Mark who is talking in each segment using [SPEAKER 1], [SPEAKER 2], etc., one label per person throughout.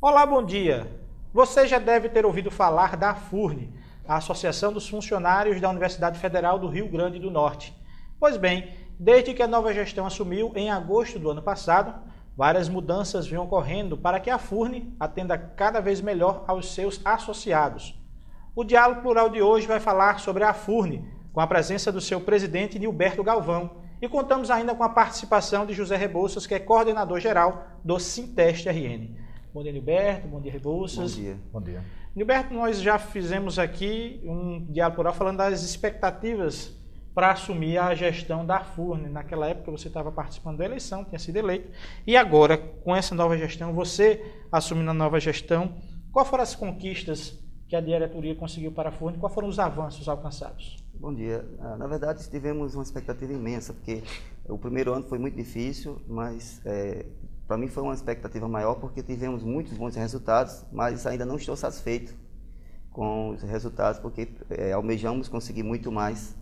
[SPEAKER 1] Olá, bom dia. Você já deve ter ouvido falar da AFURN, a Associação dos Funcionários da Universidade Federal do Rio Grande do Norte. Pois bem, desde que a nova gestão assumiu em agosto do ano passado, várias mudanças vêm ocorrendo para que a AFURN atenda cada vez melhor aos seus associados. O Diálogo Plural de hoje vai falar sobre a AFURN, com a presença do seu presidente Nilberto Galvão, e contamos ainda com a participação de José Rebouças, que é coordenador-geral do Sinteste-RN. Bom dia, Nilberto. Bom dia, Rebouças.
[SPEAKER 2] Bom dia.
[SPEAKER 3] Bom dia.
[SPEAKER 1] Nilberto, nós já fizemos aqui um diálogo plural falando das expectativas para assumir a gestão da AFURN. Naquela época você estava participando da eleição, tinha sido eleito. E agora, com essa nova gestão, você assumindo a nova gestão, quais foram as conquistas que a diretoria conseguiu para a AFURN? Quais foram os avanços alcançados?
[SPEAKER 2] Bom dia. Na verdade, tivemos uma expectativa imensa, porque o primeiro ano foi muito difícil, mas para mim foi uma expectativa maior, porque tivemos muitos bons resultados, mas ainda não estou satisfeito com os resultados, porque almejamos conseguir muito mais.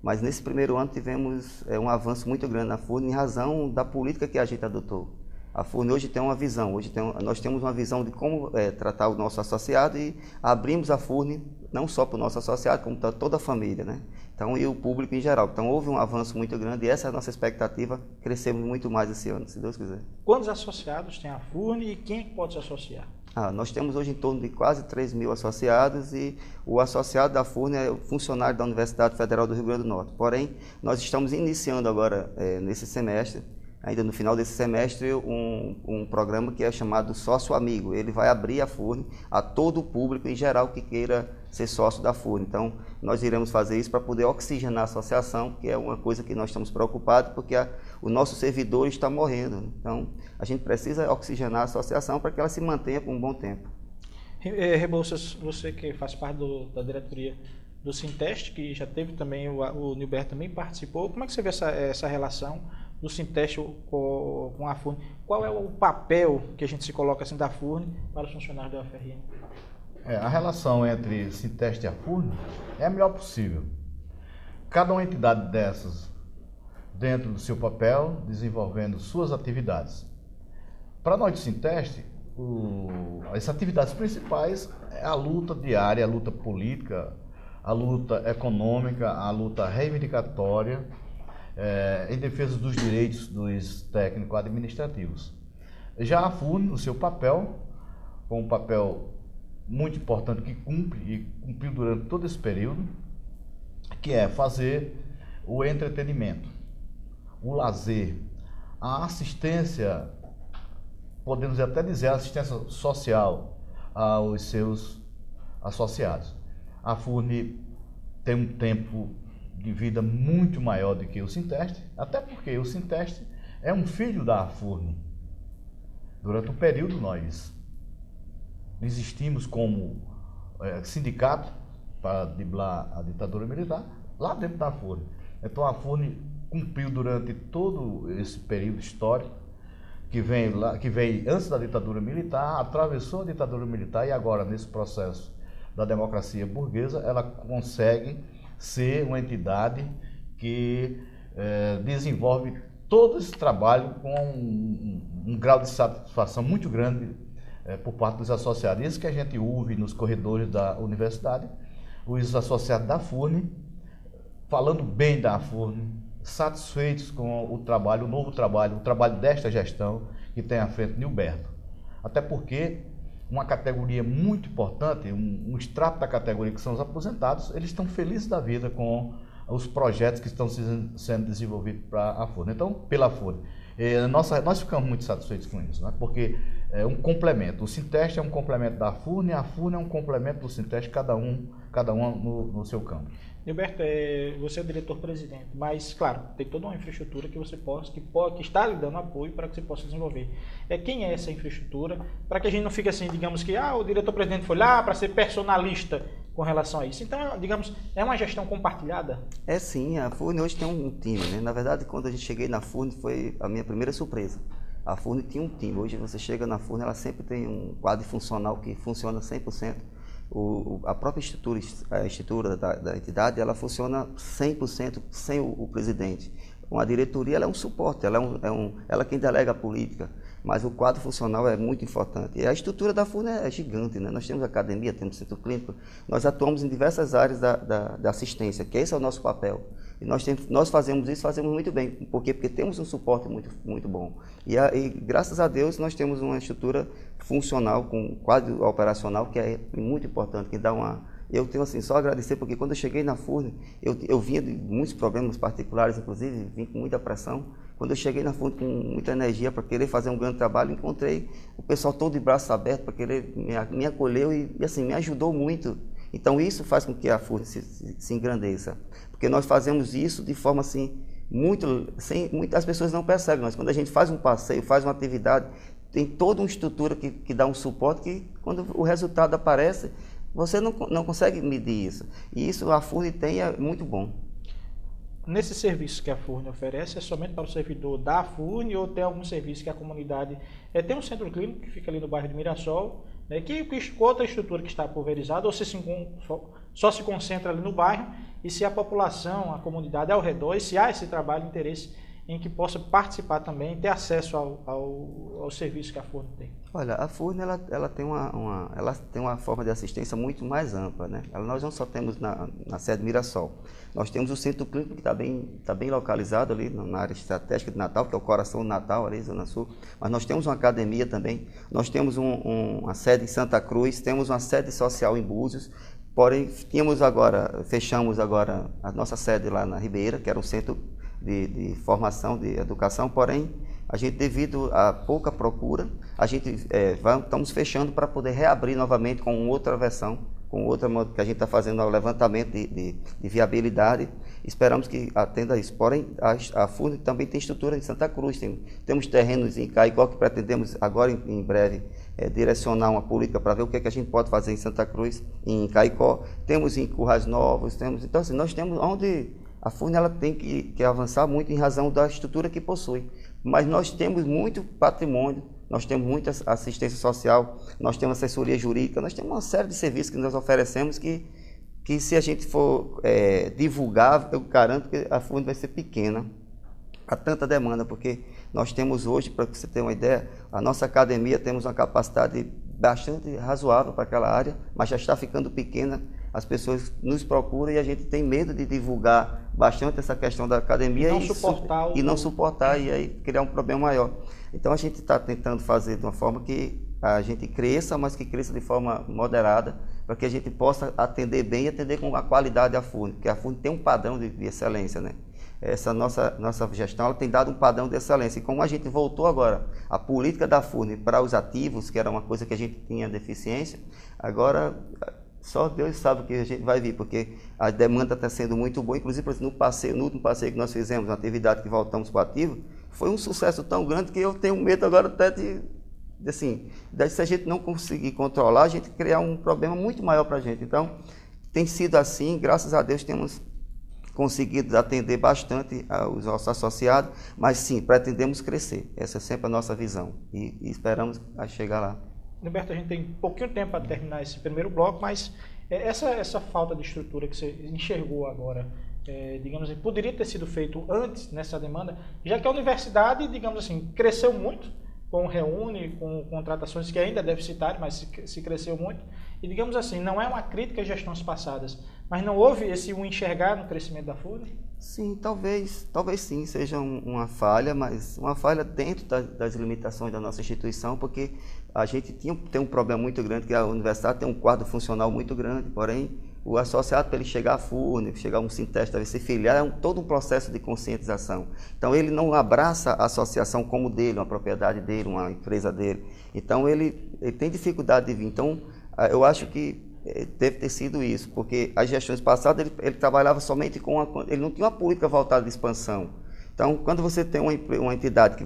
[SPEAKER 2] Mas nesse primeiro ano tivemos um avanço muito grande na AFURN em razão da política que a gente adotou. A AFURN hoje tem uma visão, nós temos uma visão de como tratar o nosso associado e abrimos a AFURN não só para o nosso associado, como para toda a família, né? Então, e o público em geral. Então, houve um avanço muito grande e essa é a nossa expectativa, crescemos muito mais esse ano, se Deus quiser.
[SPEAKER 1] Quantos associados tem a AFURN e quem pode se associar?
[SPEAKER 2] Nós temos hoje em torno de quase 3 mil associados e o associado da AFURN é funcionário da Universidade Federal do Rio Grande do Norte. Porém, nós estamos iniciando agora, nesse semestre, ainda no final desse semestre, um programa que é chamado Sócio Amigo. Ele vai abrir a AFURN a todo o público em geral que queira ser sócio da AFURN. Então, nós iremos fazer isso para poder oxigenar a associação, que é uma coisa que nós estamos preocupados, porque o nosso servidor está morrendo. Então, a gente precisa oxigenar a associação para que ela se mantenha por um bom tempo.
[SPEAKER 1] Rebouças, você que faz parte da diretoria do Sinteste, que já teve também, o Nilberto também participou, como é que você vê essa relação do Sinteste com a AFURN? Qual é o papel que a gente se coloca assim da AFURN para os funcionários da UFRN?
[SPEAKER 3] A relação entre Sinteste e a AFURN é a melhor possível. Cada uma entidade dessas, dentro do seu papel, desenvolvendo suas atividades. Para nós do Sinteste, as atividades principais é a luta diária, a luta política, a luta econômica, a luta reivindicatória, em defesa dos direitos dos técnicos administrativos. Já a AFURN, no seu papel, com um papel muito importante que cumpre e cumpriu durante todo esse período, que é fazer o entretenimento, o lazer, a assistência, podemos até dizer, a assistência social aos seus associados. A AFURN tem um tempo de vida muito maior do que o Sinteste, até porque o Sinteste é um filho da AFURN. Durante um período nós existimos como sindicato para driblar a ditadura militar lá dentro da AFURN. Então a AFURN cumpriu durante todo esse período histórico que vem antes da ditadura militar, atravessou a ditadura militar e agora nesse processo da democracia burguesa ela consegue ser uma entidade que desenvolve todo esse trabalho com um grau de satisfação muito grande por parte dos associados. Isso que a gente ouve nos corredores da universidade, os associados da AFURN falando bem da AFURN, satisfeitos com o trabalho, o trabalho desta gestão que tem à frente Nilberto. Até porque uma categoria muito importante, um extrato da categoria que são os aposentados, eles estão felizes da vida com os projetos que estão sendo desenvolvidos para a AFURN. Então, pela AFURN. Nós ficamos muito satisfeitos com isso, né? Porque é um complemento. O Sinteste é um complemento da AFURN e a AFURN é um complemento do Sinteste, cada um no seu campo.
[SPEAKER 1] Nilberto, você é o diretor-presidente, mas, claro, tem toda uma infraestrutura que você que está lhe dando apoio para que você possa desenvolver. Quem é essa infraestrutura? Para que a gente não fique assim, digamos que o diretor-presidente foi lá para ser personalista com relação a isso. Então, digamos, é uma gestão compartilhada?
[SPEAKER 2] É sim, a AFURN hoje tem um time, né? Na verdade, quando a gente cheguei na AFURN foi a minha primeira surpresa. A AFURN tinha um time. Hoje você chega na AFURN, ela sempre tem um quadro funcional que funciona 100%. A própria estrutura da entidade, ela funciona 100% sem o presidente. A diretoria ela é um suporte, ela é quem delega a política. mas o quadro funcional é muito importante. E a estrutura da FURN é gigante, né? Nós temos academia, temos centro clínico, nós atuamos em diversas áreas da assistência, que esse é o nosso papel. E nós fazemos isso, fazemos muito bem. Por quê? Porque temos um suporte muito bom. E graças a Deus nós temos uma estrutura funcional, com quadro operacional, que é muito importante, que dá uma... Eu tenho assim, só agradecer, porque quando eu cheguei na FURN, eu vinha de muitos problemas particulares, inclusive, vim com muita pressão. Quando eu cheguei na FURN com muita energia para querer fazer um grande trabalho, encontrei o pessoal todo de braços abertos para querer, me acolheu e assim, me ajudou muito. Então isso faz com que a FURN se engrandeça. Porque nós fazemos isso de forma assim, as pessoas não percebem, mas quando a gente faz um passeio, faz uma atividade, tem toda uma estrutura que dá um suporte que quando o resultado aparece, você não consegue medir isso. E isso a FURN tem, é muito bom.
[SPEAKER 1] Nesse serviço que a FURN oferece, é somente para o servidor da FURN ou tem algum serviço que a comunidade... Tem um centro clínico que fica ali no bairro de Mirassol, né, que outra estrutura que está pulverizada, ou só se concentra ali no bairro, e se a população, a comunidade ao redor, e se há esse trabalho, interesse em que possa participar também, ter acesso ao serviço que a FURN tem.
[SPEAKER 2] Olha, a FURN ela tem uma forma de assistência muito mais ampla, né? Nós não só temos na sede Mirassol, nós temos o centro clínico que está bem localizado ali na área estratégica de Natal, que é o coração do Natal, ali, Zona Sul, mas nós temos uma academia também, nós temos uma sede em Santa Cruz, temos uma sede social em Búzios, porém fechamos agora a nossa sede lá na Ribeira, que era um centro de formação, de educação, porém, a gente, devido a pouca procura, estamos fechando para poder reabrir novamente com outra versão, com outra que a gente está fazendo o levantamento de viabilidade. Esperamos que atenda a isso. Porém, a FURN também tem estrutura em Santa Cruz, temos terrenos em Caicó que pretendemos agora, em breve, direcionar uma política para ver o que é que a gente pode fazer em Santa Cruz, em Caicó. Temos em Currais Novos, então assim, nós temos onde... A FURN ela tem que avançar muito em razão da estrutura que possui, mas nós temos muito patrimônio, nós temos muita assistência social, nós temos assessoria jurídica, nós temos uma série de serviços que nós oferecemos que se a gente for divulgar, eu garanto que a FURN vai ser pequena. Há tanta demanda, porque nós temos hoje, para você ter uma ideia, a nossa academia temos uma capacidade bastante razoável para aquela área, mas já está ficando pequena. As pessoas nos procuram e a gente tem medo de divulgar bastante essa questão da academia e não suportar e aí criar um problema maior. Então a gente está tentando fazer de uma forma que a gente cresça, mas que cresça de forma moderada, para que a gente possa atender bem e atender com a qualidade a FURN, porque a FURN tem um padrão de excelência, né? Essa nossa gestão ela tem dado um padrão de excelência. E como a gente voltou agora a política da FURN para os ativos, que era uma coisa que a gente tinha deficiência, agora só Deus sabe o que a gente vai vir, porque a demanda está sendo muito boa. Inclusive, no último passeio que nós fizemos, uma atividade que voltamos para o ativo, foi um sucesso tão grande que eu tenho medo agora até se a gente não conseguir controlar, a gente criar um problema muito maior para a gente. Então, tem sido assim, graças a Deus temos conseguido atender bastante os nossos associados, mas sim, pretendemos crescer. Essa é sempre a nossa visão e esperamos chegar lá.
[SPEAKER 1] Roberto, a gente tem pouquinho tempo para terminar esse primeiro bloco, mas essa falta de estrutura que você enxergou agora, digamos assim, poderia ter sido feito antes nessa demanda, já que a universidade, digamos assim, cresceu muito, com Reúne, com contratações que ainda é deficitário, mas se cresceu muito, e digamos assim, não é uma crítica às gestões passadas, mas não houve esse enxergar no crescimento da FURN?
[SPEAKER 2] Sim, talvez sim, seja uma falha, mas uma falha dentro das limitações da nossa instituição, porque a gente tem um problema muito grande, que a universidade tem um quadro funcional muito grande, porém, o associado, para ele chegar à FURN, chegar a um Sinteste, talvez se filiar, todo um processo de conscientização. Então, ele não abraça a associação como dele, uma propriedade dele, uma empresa dele. Então, ele tem dificuldade de vir. Então, eu acho que deve ter sido isso, porque as gestões passadas ele trabalhava somente ele não tinha uma política voltada de expansão. Então, quando você tem uma entidade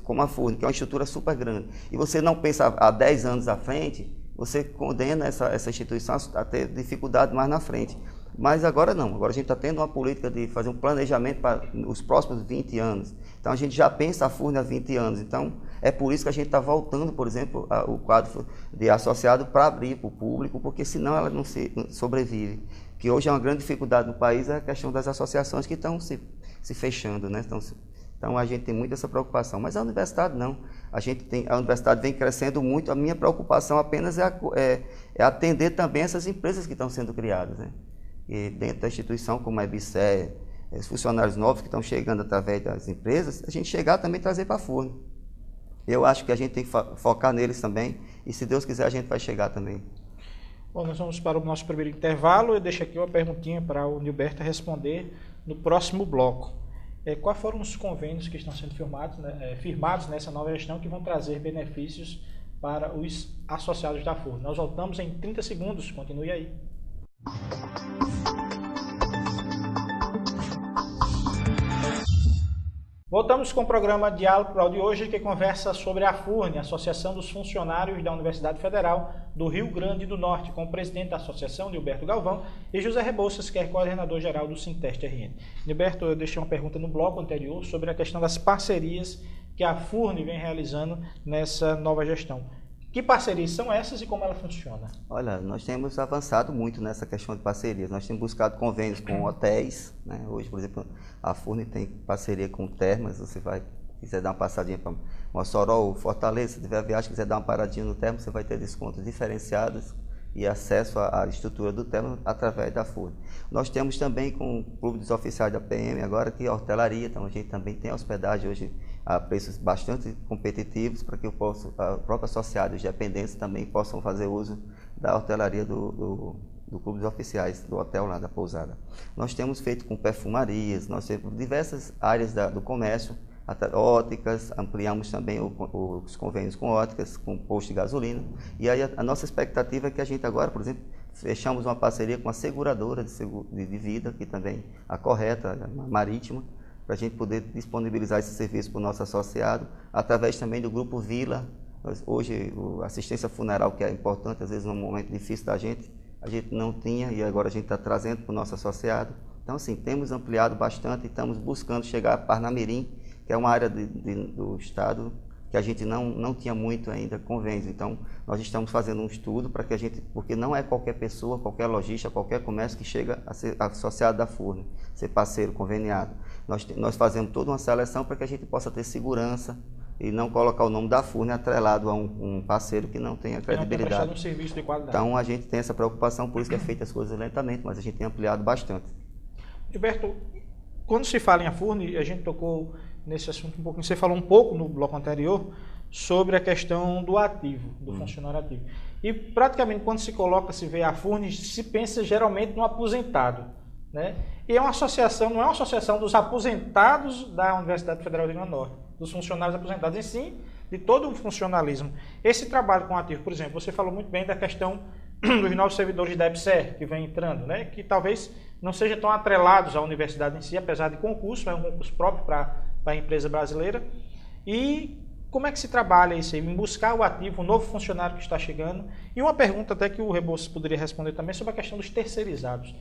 [SPEAKER 2] como a FURN, que é uma estrutura super grande, e você não pensa há 10 anos à frente, você condena essa instituição a ter dificuldade mais na frente. Mas agora não, agora a gente está tendo uma política de fazer um planejamento para os próximos 20 anos. Então a gente já pensa a FURN há 20 anos. Então é por isso que a gente está voltando, por exemplo, o quadro de associado para abrir para o público, porque senão ela não sobrevive. Que hoje é uma grande dificuldade no país é a questão das associações que estão se fechando, né? Então a gente tem muito essa preocupação, mas a universidade não. A universidade vem crescendo muito, a minha preocupação apenas é atender também essas empresas que estão sendo criadas, né? E dentro da instituição, como a EBSER, os funcionários novos que estão chegando através das empresas, a gente chegar também e trazer para a FURN. Eu acho que a gente tem que focar neles também, e se Deus quiser a gente vai chegar também.
[SPEAKER 1] Bom, nós vamos para o nosso primeiro intervalo. Eu deixo aqui uma perguntinha para o Nilberto responder no próximo bloco. Quais foram os convênios que estão sendo firmados nessa nova gestão que vão trazer benefícios para os associados da FURN? Nós voltamos em 30 segundos. Continue aí. Voltamos com o programa Diálogo Plural de hoje, que conversa sobre a FURN, Associação dos Funcionários da Universidade Federal do Rio Grande do Norte, com o presidente da associação, Nilberto Galvão, e José Rebouças, que é coordenador-geral do Sinteste-RN. Nilberto, eu deixei uma pergunta no bloco anterior sobre a questão das parcerias que a FURN vem realizando nessa nova gestão. Que parcerias são essas e como ela funciona?
[SPEAKER 2] Olha, nós temos avançado muito nessa questão de parcerias. Nós temos buscado convênios com hotéis, né? Hoje, por exemplo, a FURN tem parceria com Termas. Você quiser dar uma passadinha para Mossoró ou Fortaleza, se tiver viagem, quiser dar uma paradinha no Termas, você vai ter descontos diferenciados e acesso à estrutura do Termas através da FURN. Nós temos também com o Clube dos Oficiais da PM, agora que a hotelaria, então a gente também tem hospedagem hoje a preços bastante competitivos para que o próprio associado e os dependentes também possam fazer uso da hotelaria do Clube dos Oficiais, do hotel lá da pousada. Nós temos feito com perfumarias, nós temos diversas áreas do comércio, até óticas, ampliamos também os convênios com óticas, com posto de gasolina, e aí a nossa expectativa é que a gente agora, por exemplo, fechamos uma parceria com a seguradora de vida, que também a Correta, a Marítima, para a gente poder disponibilizar esse serviço para o nosso associado, através também do Grupo Vila. Hoje, a assistência funeral, que é importante, às vezes num momento difícil da gente, a gente não tinha e agora a gente está trazendo para o nosso associado. Então, assim, temos ampliado bastante e estamos buscando chegar a Parnamirim, que é uma área do estado que a gente não tinha muito ainda convênios. Então, nós estamos fazendo um estudo para que porque não é qualquer pessoa, qualquer lojista, qualquer comércio que chega a ser associado da FURN, ser parceiro, conveniado. Nós fazemos toda uma seleção para que a gente possa ter segurança e não colocar o nome da FURN atrelado a um parceiro que não tenha credibilidade.
[SPEAKER 1] Um serviço de qualidade.
[SPEAKER 2] Então, a gente tem essa preocupação, por isso que é feita as coisas lentamente, mas a gente tem ampliado bastante.
[SPEAKER 1] Gilberto, quando se fala em FURN, a gente tocou nesse assunto um pouquinho, você falou um pouco no bloco anterior sobre a questão do ativo, do funcionário ativo. E praticamente quando se vê a FURN, se pensa geralmente no aposentado, né? E é uma associação, não é uma associação dos aposentados da Universidade Federal do Rio Grande do Norte, dos funcionários aposentados, em si, de todo o funcionalismo. Esse trabalho com ativo, por exemplo, você falou muito bem da questão dos novos servidores da EBSER que vem entrando, né? Que talvez não sejam tão atrelados à universidade em si, apesar de concurso, é um concurso próprio para a empresa brasileira. E como é que se trabalha isso aí, em buscar o ativo, o novo funcionário que está chegando? E uma pergunta até que o Rebouças poderia responder também sobre a questão dos terceirizados.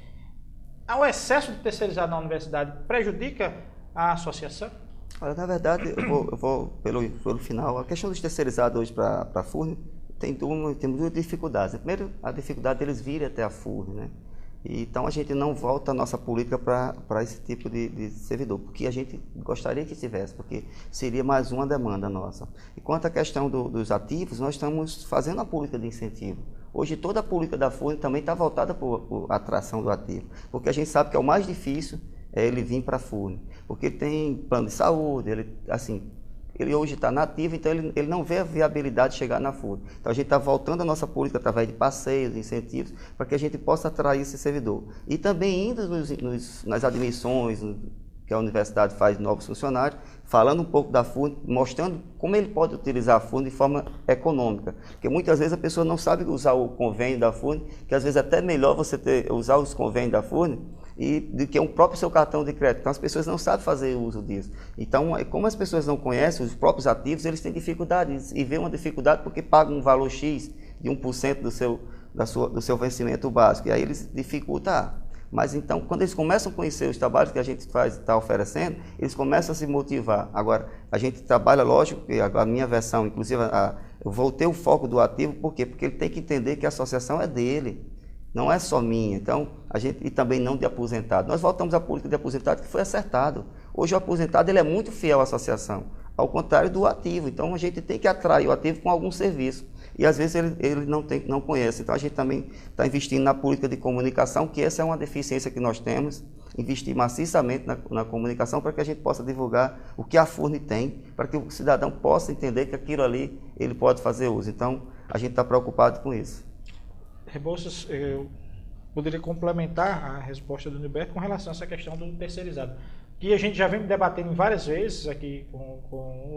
[SPEAKER 1] O excesso de terceirizado na universidade prejudica a associação?
[SPEAKER 2] Olha, na verdade, eu vou pelo final. A questão dos terceirizados hoje para a FURN tem duas dificuldades. Primeiro, a dificuldade deles virem até a FURN, né? Então a gente não volta a nossa política para esse tipo de servidor, porque a gente gostaria que tivesse, porque seria mais uma demanda nossa. E quanto à questão dos ativos, nós estamos fazendo a política de incentivo. Hoje toda a política da FURN também está voltada por atração do ativo, porque a gente sabe que é o mais difícil ele vir para a FURN, porque ele tem plano de saúde, ele hoje está nativo, então ele não vê a viabilidade de chegar na FURN. Então a gente está voltando a nossa política através de passeios, incentivos, para que a gente possa atrair esse servidor. E também indo nas admissões que a universidade faz de novos funcionários, falando um pouco da FURN, mostrando como ele pode utilizar a FURN de forma econômica. Porque muitas vezes a pessoa não sabe usar o convênio da FURN, que às vezes é até melhor você usar os convênios da FURN, do que um próprio seu cartão de crédito. Então as pessoas não sabem fazer uso disso. Então, como as pessoas não conhecem os próprios ativos, eles têm dificuldades, e vê uma dificuldade porque pagam um valor X de 1% do seu vencimento básico, e aí eles dificultam. Mas então, quando eles começam a conhecer os trabalhos que a gente está oferecendo, eles começam a se motivar. Agora, a gente trabalha, lógico, que a minha versão, inclusive, eu voltei o foco do ativo, por quê? Porque ele tem que entender que a associação é dele. Não é só minha. Então, e também não de aposentado. Nós voltamos à política de aposentado que foi acertado. Hoje o aposentado ele é muito fiel à associação, ao contrário do ativo. Então, a gente tem que atrair o ativo com algum serviço. E às vezes ele não conhece. Então, a gente também está investindo na política de comunicação, que essa é uma deficiência que nós temos. Investir maciçamente na comunicação para que a gente possa divulgar o que a Furni tem, para que o cidadão possa entender que aquilo ali ele pode fazer uso. Então, a gente está preocupado com isso.
[SPEAKER 1] Rebouças, eu poderia complementar a resposta do Nilberto com relação a essa questão do terceirizado, que a gente já vem debatendo várias vezes aqui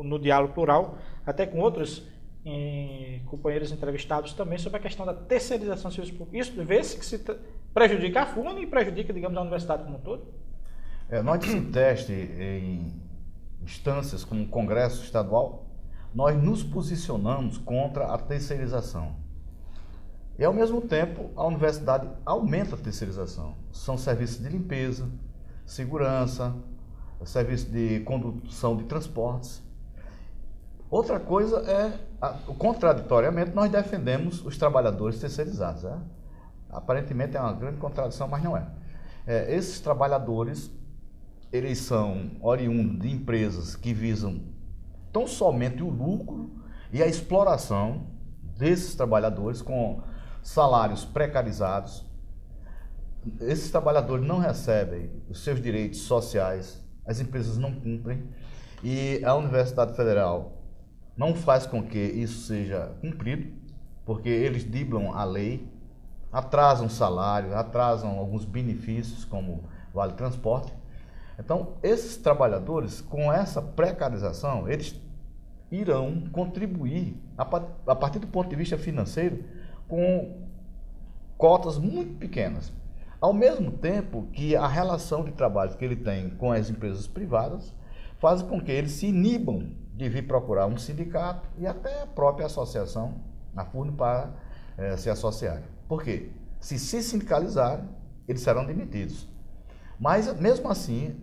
[SPEAKER 1] no Diálogo Plural, até com outros companheiros entrevistados também, sobre a questão da terceirização do serviço público. Isso vê-se que se prejudica a Furni e prejudica, digamos, a universidade como um todo?
[SPEAKER 3] Nós de Sinteste, em instâncias como o Congresso Estadual, nós nos posicionamos contra a terceirização. E, ao mesmo tempo, a universidade aumenta a terceirização. São serviços de limpeza, segurança, serviços de condução de transportes. Outra coisa contraditoriamente, nós defendemos os trabalhadores terceirizados. Aparentemente é uma grande contradição, mas não é. Esses trabalhadores, eles são oriundos de empresas que visam tão somente o lucro e a exploração desses trabalhadores com salários precarizados. Esses trabalhadores não recebem os seus direitos sociais, as empresas não cumprem e a Universidade Federal não faz com que isso seja cumprido, porque eles driblam a lei, atrasam salário, atrasam alguns benefícios como vale transporte. Então, esses trabalhadores, com essa precarização, eles irão contribuir, a partir do ponto de vista financeiro, com cotas muito pequenas. Ao mesmo tempo que a relação de trabalho que ele tem com as empresas privadas faz com que eles se inibam de vir procurar um sindicato e até a própria associação, a Furni, para se associarem. Por quê? Se sindicalizarem, eles serão demitidos. Mas, mesmo assim,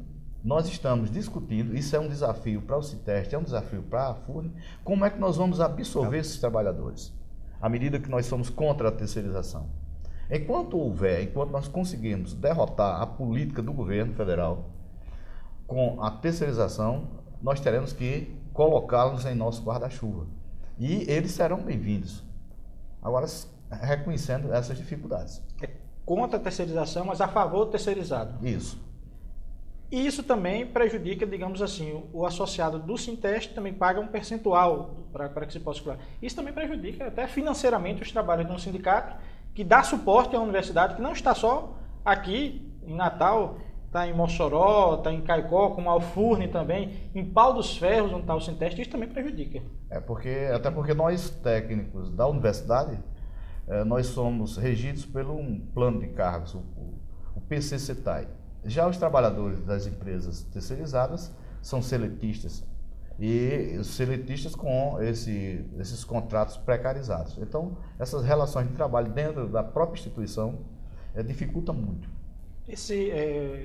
[SPEAKER 3] nós estamos discutindo, isso é um desafio para o Sinteste, é um desafio para a Furni, como é que nós vamos absorver esses trabalhadores, à medida que nós somos contra a terceirização. Enquanto nós conseguirmos derrotar a política do governo federal com a terceirização, nós teremos que colocá-los em nosso guarda-chuva. E eles serão bem-vindos. Agora, reconhecendo essas dificuldades.
[SPEAKER 1] É contra a terceirização, mas a favor do terceirizado.
[SPEAKER 3] Isso.
[SPEAKER 1] E isso também prejudica, digamos assim, o associado do Sinteste também paga um percentual para que se possa falar. Isso também prejudica até financeiramente os trabalhos de um sindicato que dá suporte à universidade, que não está só aqui em Natal, está em Mossoró, está em Caicó, como a Furni também, em Pau dos Ferros, onde está o Sinteste, isso também prejudica.
[SPEAKER 3] Até porque nós, técnicos da universidade, nós somos regidos pelo um plano de cargos, o PCCETAI. Já os trabalhadores das empresas terceirizadas são seletistas, e os seletistas com esses contratos precarizados. Então, essas relações de trabalho dentro da própria instituição dificultam muito.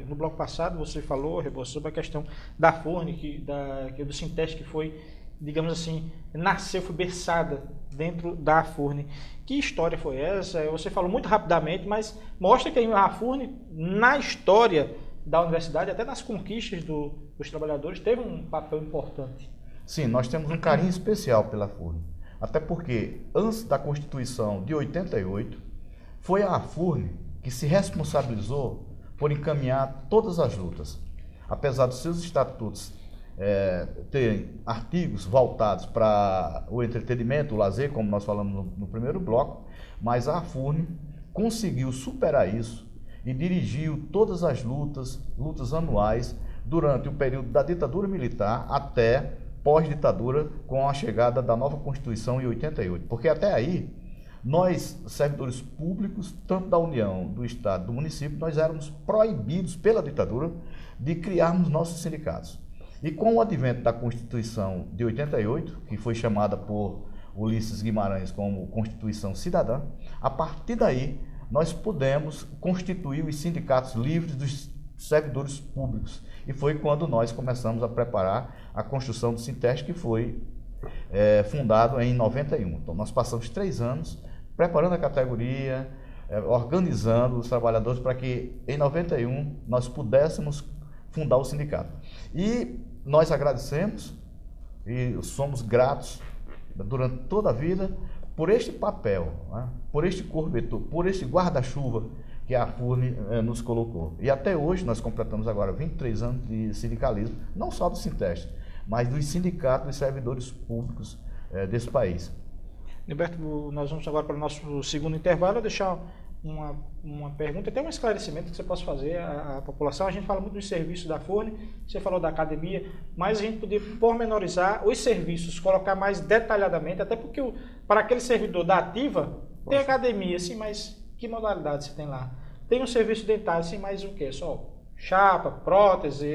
[SPEAKER 1] No bloco passado você falou, Rebouças, sobre a questão da Furni, do Sinteste, que foi, digamos assim, foi berçada dentro da Furni. Que história foi essa? Você falou muito rapidamente, mas mostra que a Furni, na história da universidade, até nas conquistas dos trabalhadores, teve um papel importante.
[SPEAKER 3] Sim, nós temos um carinho especial pela Furni. Até porque, antes da Constituição de 88, foi a Furni que se responsabilizou por encaminhar todas as lutas. Apesar dos seus estatutos terem artigos voltados para o entretenimento, o lazer, como nós falamos no primeiro bloco, mas a Furni conseguiu superar isso e dirigiu todas as lutas anuais durante o período da ditadura militar até pós-ditadura, com a chegada da nova Constituição em 88. Porque até aí, nós, servidores públicos, tanto da União, do Estado, do município, nós éramos proibidos pela ditadura de criarmos nossos sindicatos. E com o advento da Constituição de 88, que foi chamada por Ulisses Guimarães como Constituição Cidadã, a partir daí nós pudemos constituir os sindicatos livres dos servidores públicos. E foi quando nós começamos a preparar a construção do Sinteste, que foi fundado em 91. Então nós passamos 3 anos preparando a categoria, organizando os trabalhadores para que em 91 nós pudéssemos fundar o sindicato. E nós agradecemos e somos gratos durante toda a vida por este papel, né? Por este cobertor, por este guarda-chuva que a FURN nos colocou. E até hoje nós completamos agora 23 anos de sindicalismo, não só do Sinteste, mas dos sindicatos e servidores públicos desse país.
[SPEAKER 1] Gilberto, nós vamos agora para o nosso segundo intervalo, deixar uma pergunta, até um esclarecimento que você possa fazer à população. A gente fala muito dos serviços da FURN, você falou da academia, mas a gente podia pormenorizar os serviços, colocar mais detalhadamente, até porque para aquele servidor da ativa, tem academia, sim, mas que modalidade você tem lá? Tem um serviço dentário, sim, mas o quê? Só chapa, prótese,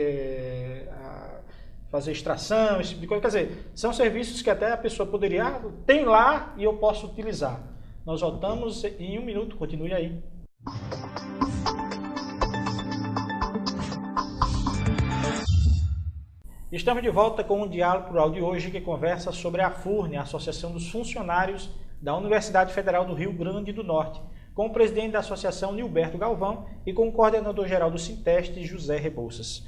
[SPEAKER 1] fazer extração, esse tipo de coisa. Quer dizer, são serviços que até a pessoa poderia, tem lá e eu posso utilizar. Nós voltamos em 1 minuto, continue aí. Estamos de volta com o Diálogo Plural de hoje, que conversa sobre a FURN, a Associação dos Funcionários da Universidade Federal do Rio Grande do Norte, com o presidente da associação, Nilberto Galvão, e com o coordenador-geral do Sinteste, José Rebouças.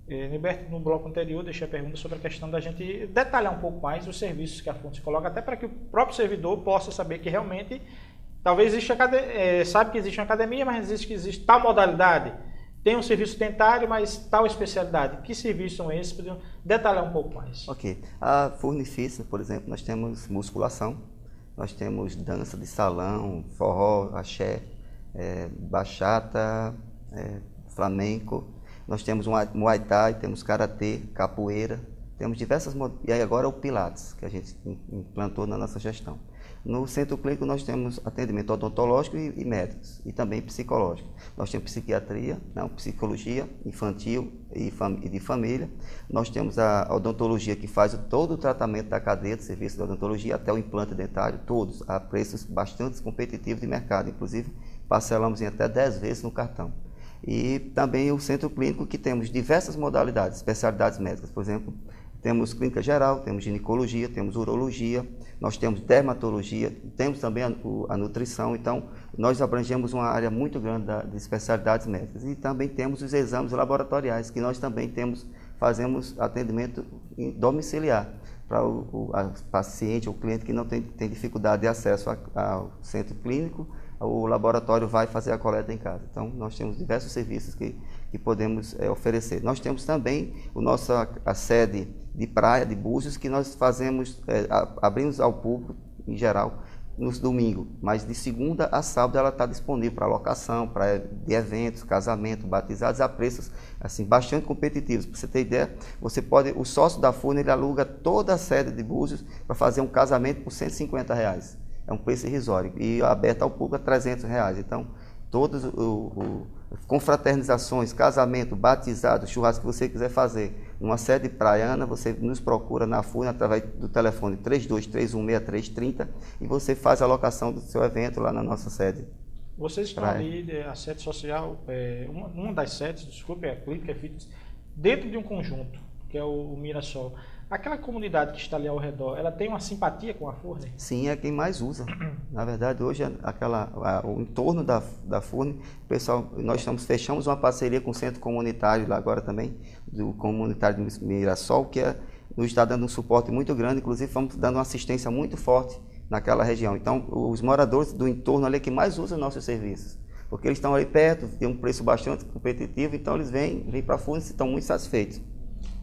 [SPEAKER 1] Nilberto, no bloco anterior, deixei a pergunta sobre a questão da gente detalhar um pouco mais os serviços que a FURN se coloca, até para que o próprio servidor possa saber que realmente, talvez sabe que existe uma academia, mas existe tal modalidade, tem um serviço dentário, mas tal especialidade. Que serviços são esses? Podiam detalhar um pouco mais.
[SPEAKER 2] Ok. A FURN FISA, por exemplo, nós temos musculação, nós temos dança de salão, forró, axé, bachata, flamenco. Nós temos Muay Thai, temos Karatê, Capoeira, temos diversas... E aí agora o Pilates, que a gente implantou na nossa gestão. No centro clínico nós temos atendimento odontológico e médicos, e também psicológico. Nós temos psiquiatria, psicologia infantil e de família. Nós temos a odontologia, que faz todo o tratamento da cadeia de serviço de odontologia, até o implante dentário, todos a preços bastante competitivos de mercado. Inclusive, parcelamos em até 10 vezes no cartão. E também o centro clínico, que temos diversas modalidades, especialidades médicas. Por exemplo, temos clínica geral, temos ginecologia, temos urologia, nós temos dermatologia, temos também a nutrição. Então, nós abrangemos uma área muito grande de especialidades médicas. E também temos os exames laboratoriais, que nós também fazemos atendimento domiciliar para o paciente ou cliente que não tem dificuldade de acesso ao centro clínico. O laboratório vai fazer a coleta em casa. Então, nós temos diversos serviços que podemos oferecer. Nós temos também a sede de praia de Búzios, que nós abrimos ao público, em geral, nos domingos. Mas de segunda a sábado ela está disponível para locação, de eventos, casamento, batizados, a preços assim, bastante competitivos. Para você ter ideia, o sócio da FURN, ele aluga toda a sede de Búzios para fazer um casamento por R$150. É um preço irrisório, e aberto ao público a R$300. Então, todas confraternizações, casamento, batizado, churrasco que você quiser fazer numa sede praiana, você nos procura na FURN através do telefone 32316330 e você faz a locação do seu evento lá na nossa sede.
[SPEAKER 1] Vocês estão ali, a sede social, uma das sedes, desculpe, a Clínica Fitness, dentro de um conjunto, que é o Mirassol. Aquela comunidade que está ali ao redor, ela tem uma simpatia com a FURN?
[SPEAKER 2] Sim, é quem mais usa. Na verdade, hoje, o entorno da FURN, pessoal, nós fechamos uma parceria com o Centro Comunitário, lá agora também, do Comunitário de Mirassol, que nos está dando um suporte muito grande, inclusive estamos dando uma assistência muito forte naquela região. Então, os moradores do entorno ali é que mais usam nossos serviços, porque eles estão ali perto, tem um preço bastante competitivo, então eles vêm para a FURN e estão muito satisfeitos.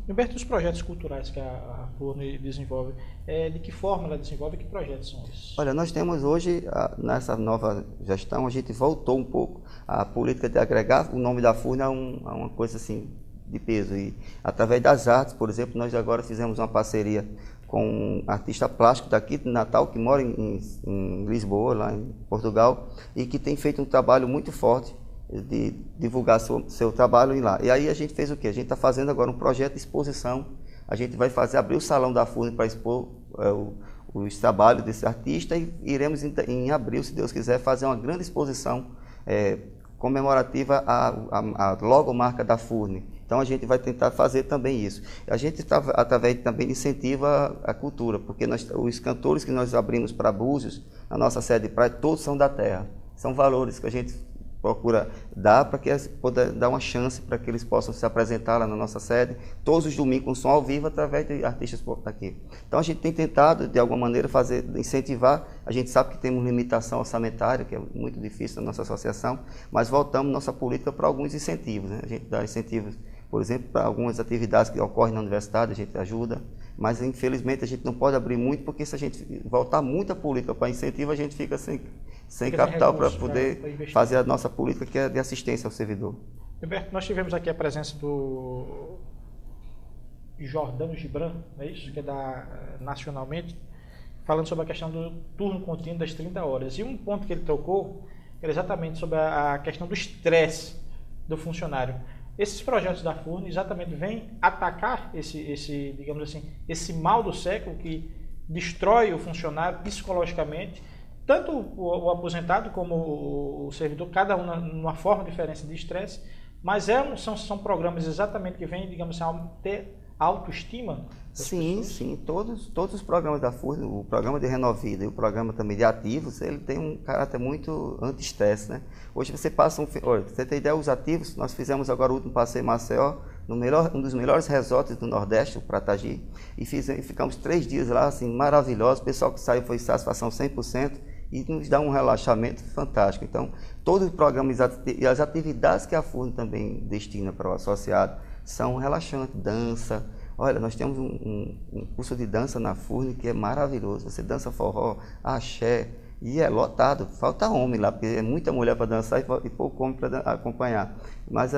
[SPEAKER 1] Gilberto, os projetos culturais que a FURN desenvolve, de que forma ela desenvolve e que projetos são esses?
[SPEAKER 2] Olha, nós temos hoje, nessa nova gestão, a gente voltou um pouco a política de agregar. O nome da FURN é uma coisa assim de peso. E através das artes, por exemplo, nós agora fizemos uma parceria com um artista plástico daqui de Natal, que mora em Lisboa, lá em Portugal, e que tem feito um trabalho muito forte de divulgar seu trabalho lá. E aí a gente fez o quê? A gente está fazendo agora um projeto de exposição. A gente vai abrir o salão da FURN para expor os trabalhos desse artista, e iremos em abril, se Deus quiser, fazer uma grande exposição comemorativa à logomarca da FURN. Então a gente vai tentar fazer também isso. A gente através também incentiva a cultura, porque os cantores que nós abrimos para Búzios, a nossa sede de praia, todos são da terra. São valores que a gente procura dar para que poder dar uma chance para que eles possam se apresentar lá na nossa sede, todos os domingos com som ao vivo, através de artistas daqui. Então a gente tem tentado, de alguma maneira, incentivar. A gente sabe que temos limitação orçamentária, que é muito difícil na nossa associação, mas voltamos nossa política para alguns incentivos, né? A gente dá incentivos, por exemplo, para algumas atividades que ocorrem na universidade, a gente ajuda, mas infelizmente a gente não pode abrir muito, porque se a gente voltar muita política para incentivo, a gente fica sem capital para poder fazer a nossa política, que é de assistência ao servidor.
[SPEAKER 1] Gilberto, nós tivemos aqui a presença do Jordano Gibran, não é isso? Que é nacionalmente, falando sobre a questão do turno contínuo das 30 horas. E um ponto que ele tocou era exatamente sobre a questão do estresse do funcionário. Esses projetos da FURN exatamente vêm atacar digamos assim, esse mal do século que destrói o funcionário psicologicamente, tanto o aposentado como o servidor, cada um numa forma diferente de estresse, mas são programas exatamente que vêm, digamos assim, ter autoestima das pessoas.
[SPEAKER 2] Sim, todos os programas da FURN, o programa de Renovida e o programa também de ativos, ele tem um caráter muito anti-estresse, né? Hoje você passa olha, você tem ideia, os ativos, nós fizemos agora o último passeio em Maceió, um dos melhores resorts do Nordeste, o Pratagi, e ficamos 3 dias lá, assim, maravilhosos, o pessoal que saiu foi satisfação 100%, e nos dá um relaxamento fantástico. Então, todos os programas e as atividades que a FURN também destina para o associado são relaxantes, dança. Olha, nós temos um curso de dança na FURN que é maravilhoso. Você dança forró, axé, e é lotado. Falta homem lá, porque é muita mulher para dançar e pouco homem para acompanhar. Mas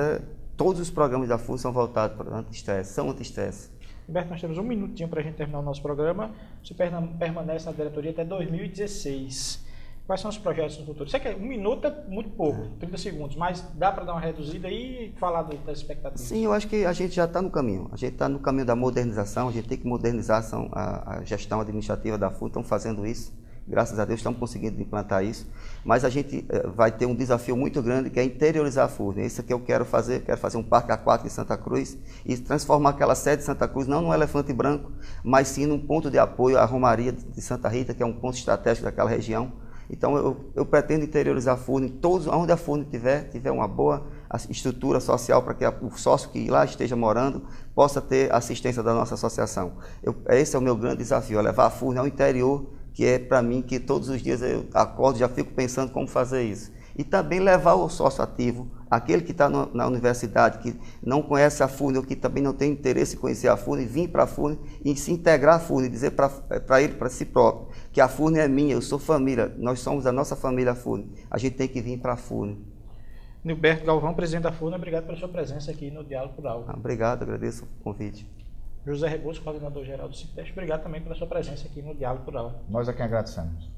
[SPEAKER 2] todos os programas da FURN são voltados para anti-estresse, são anti-estresse.
[SPEAKER 1] Roberto, nós temos um minutinho para a gente terminar o nosso programa. Você permanece na diretoria até 2016. Quais são os projetos no futuro? Sei que 1 minuto é muito pouco, 30 segundos, mas dá para dar uma reduzida e falar das expectativas?
[SPEAKER 2] Sim, eu acho que a gente já está no caminho. A gente está no caminho da modernização, a gente tem que modernizar a gestão administrativa da FURN, estão fazendo isso. Graças a Deus estamos conseguindo implantar isso, mas a gente vai ter um desafio muito grande, que é interiorizar a FURN. Isso que eu quero fazer um parque aquático em Santa Cruz e transformar aquela sede de Santa Cruz não num elefante branco, mas sim num ponto de apoio à Romaria de Santa Rita, que é um ponto estratégico daquela região. Então eu pretendo interiorizar a FURN, onde a FURN tiver uma boa estrutura social para que o sócio que lá esteja morando possa ter assistência da nossa associação. Esse é o meu grande desafio, é levar a FURN ao interior, que é para mim que todos os dias eu acordo e já fico pensando como fazer isso. E também levar o sócio ativo, aquele que está na universidade, que não conhece a FURN ou que também não tem interesse em conhecer a FURN, vir para a FURN e se integrar à FURN, dizer para ele, para si próprio, que a FURN é minha, eu sou família, nós somos a nossa família FURN, a gente tem que vir para a FURN.
[SPEAKER 1] Nilberto Galvão, presidente da FURN, obrigado pela sua presença aqui no Diálogo Rural.
[SPEAKER 2] Obrigado, agradeço o convite.
[SPEAKER 1] José Rebouças, coordenador-geral do Sinteste, obrigado também pela sua presença aqui no Diálogo Rural.
[SPEAKER 3] Nós é quem agradecemos.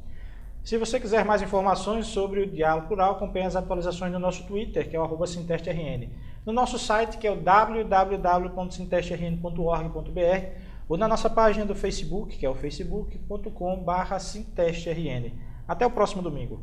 [SPEAKER 1] Se você quiser mais informações sobre o Diálogo Rural, acompanhe as atualizações no nosso Twitter, que é o @SintesteRN. No nosso site, que é o www.sintestrn.org.br, ou na nossa página do Facebook, que é o facebook.com/SintesteRN. Até o próximo domingo.